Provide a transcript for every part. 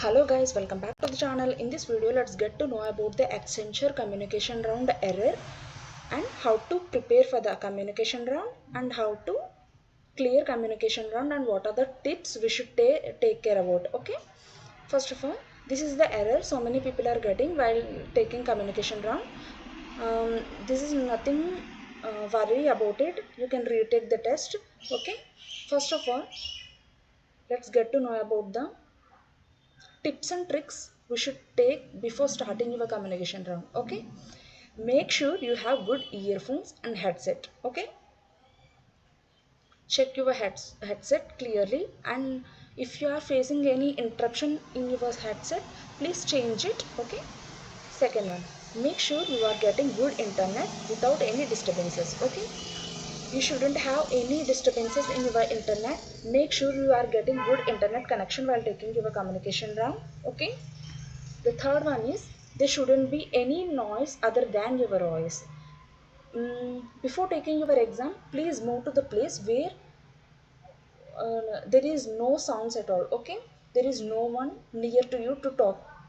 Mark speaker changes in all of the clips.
Speaker 1: Hello guys, welcome back to the channel. In this video, let's get to know about the Accenture communication round error and how to prepare for the communication round and how to clear communication round and what are the tips we should take care about. Okay, first of all, this is the error so many people are getting while taking communication round. This is nothing worry about it. You can retake the test. Okay, first of all, let's get to know about the tips and tricks we should take before starting your communication round. Okay, make sure you have good earphones and headset. Okay, check your headset clearly, and if you are facing any interruption in your headset, please change it. Okay, second one, make sure you are getting good internet without any disturbances. Okay, you shouldn't have any disturbances in your internet. Make sure you are getting good internet connection while taking your communication round. Okay, the third one is there shouldn't be any noise other than your voice. Before taking your exam, please move to the place where there is no sounds at all. Okay, there is no one near to you to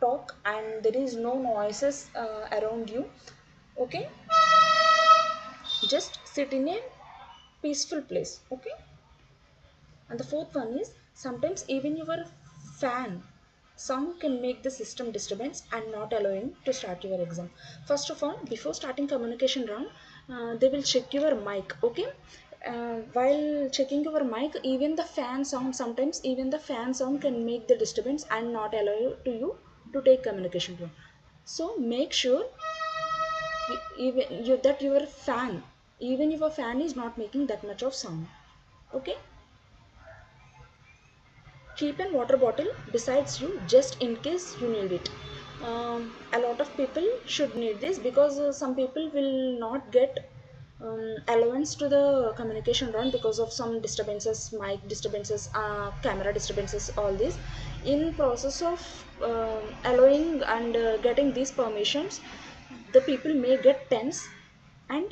Speaker 1: talk, and there is no noises around you. Okay, just sit in a peaceful place. Okay, and the fourth one is sometimes even your fan sound can make the system disturbance and not allowing to start your exam. First of all, before starting communication round, they will check your mic. Okay, while checking your mic, even the fan sound, sometimes even the fan sound can make the disturbance and not allow you to take communication round. So make sure that your fan, even your fan is not making that much of sound. Okay, keep a water bottle besides you just in case you need it. A lot of people should need this because some people will not get allowance to the communication round because of some disturbances, mic disturbances, camera disturbances, all this. In process of allowing and getting these permissions, the people may get tense, and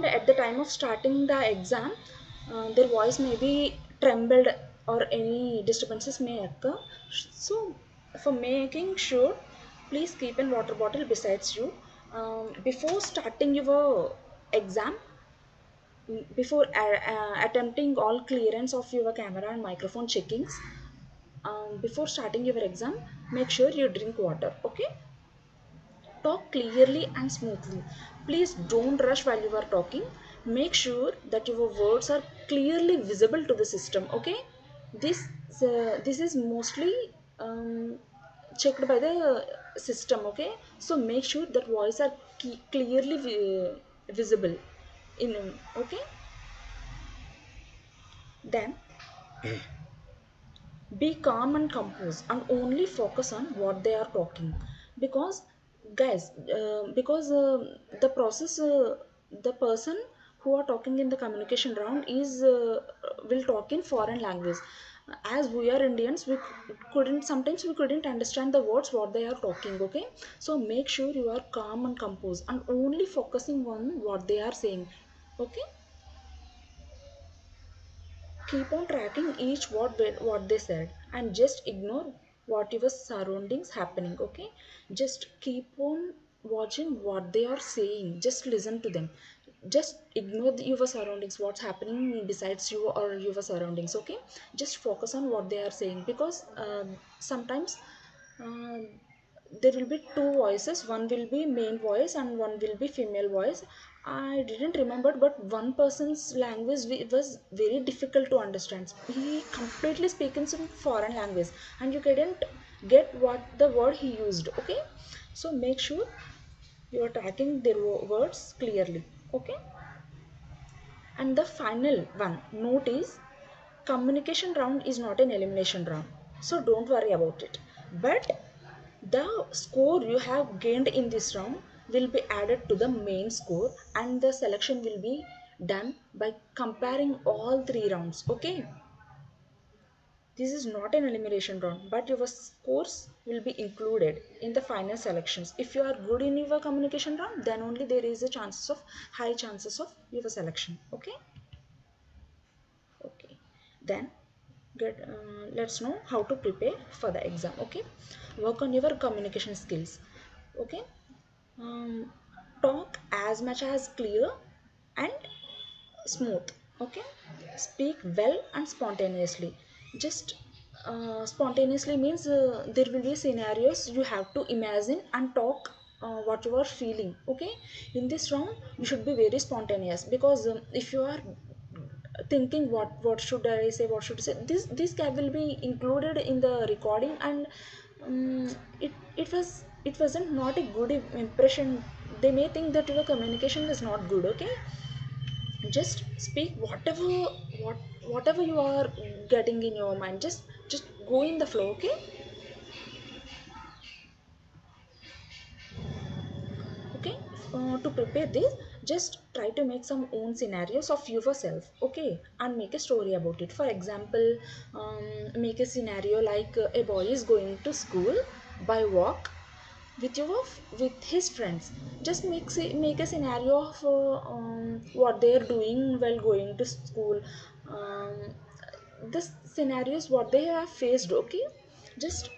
Speaker 1: at the time of starting the exam, their voice may be trembled or any disturbances may occur. So for making sure, please keep a water bottle besides you. Before starting your exam, before attempting all clearance of your camera and microphone checkings, before starting your exam, make sure you drink water. Okay, talk clearly and smoothly. Please don't rush while you are talking. Make sure that your words are clearly visible to the system. Okay, this this is mostly checked by the system. Okay, so make sure that voice are clearly visible in. Okay, then be calm and composed and only focus on what they are talking. Because guys, the process, the person who are talking in the communication round is will talk in foreign language. As we are Indians, couldn't, sometimes we couldn't understand the words what they are talking. Okay, so make sure you are calm and composed and only focusing on what they are saying. Okay, keep on tracking each what they said and just ignore what your surroundings happening. Okay, just keep on watching what they are saying, just listen to them, just ignore your surroundings, what's happening besides you or your surroundings. Okay, just focus on what they are saying because sometimes uh, there will be two voices, one will be male voice and one will be female voice. I didn't remember, but one person's language was very difficult to understand. He completely speaks in some foreign language and you couldn't get what the word he used. Okay, so make sure you are tracking their words clearly. Okay, and the final one note is communication round is not an elimination round, so don't worry about it. But the score you have gained in this round will be added to the main score and the selection will be done by comparing all three rounds. Okay, this is not an elimination round, but your scores will be included in the final selections. If you are good in your communication round, then only there is a chances of high chances of your selection. Okay, okay, then Let's know how to prepare for the exam. Okay, work on your communication skills. Okay, um, talk as much as clear and smooth. Okay, speak well and spontaneously. Just spontaneously means there will be scenarios you have to imagine and talk what you are feeling. Okay, in this round you should be very spontaneous, because if you are thinking what should I say, what should I say, this gap will be included in the recording, and um, it wasn't not a good impression. They may think that your communication is not good. Okay, just speak what whatever you are getting in your mind. Just go in the flow. Okay, okay. To prepare this, just try to make some own scenarios of yourself. Okay, and make a story about it. For example, make a scenario like a boy is going to school by walk with your with his friends. Just make a scenario of what they are doing while going to school. um, this scenarios what they have faced. Okay, just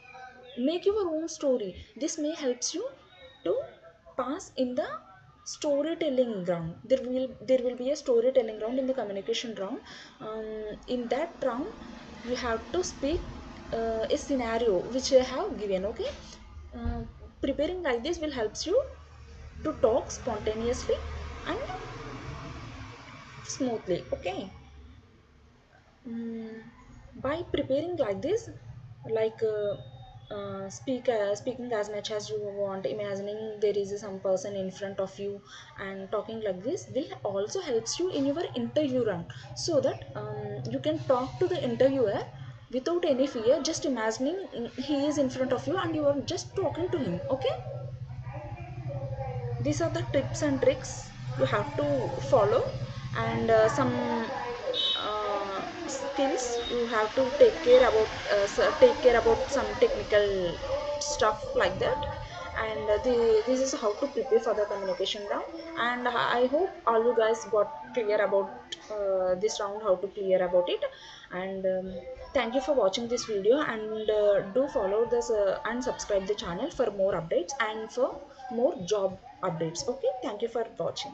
Speaker 1: make your own story. This may helps you to pass in the storytelling round. There will be a storytelling round in the communication round. In that round you have to speak a scenario which I have given. Okay, uh, preparing like this will helps you to talk spontaneously and smoothly. Okay, mm, by preparing like this, like speaking as much as you want, imagining there is some person in front of you and talking like this will also helps you in your interview round, so that you can talk to the interviewer without any fear, just imagining he is in front of you and you are just talking to him. Okay, these are the tips and tricks you have to follow, and some skills you have to take care about some technical stuff like that. And this is how to prepare for the communication round. And I hope all you guys got clear about this round, how to clear about it. And thank you for watching this video, and do follow this and subscribe the channel for more updates and for more job updates. Okay, thank you for watching.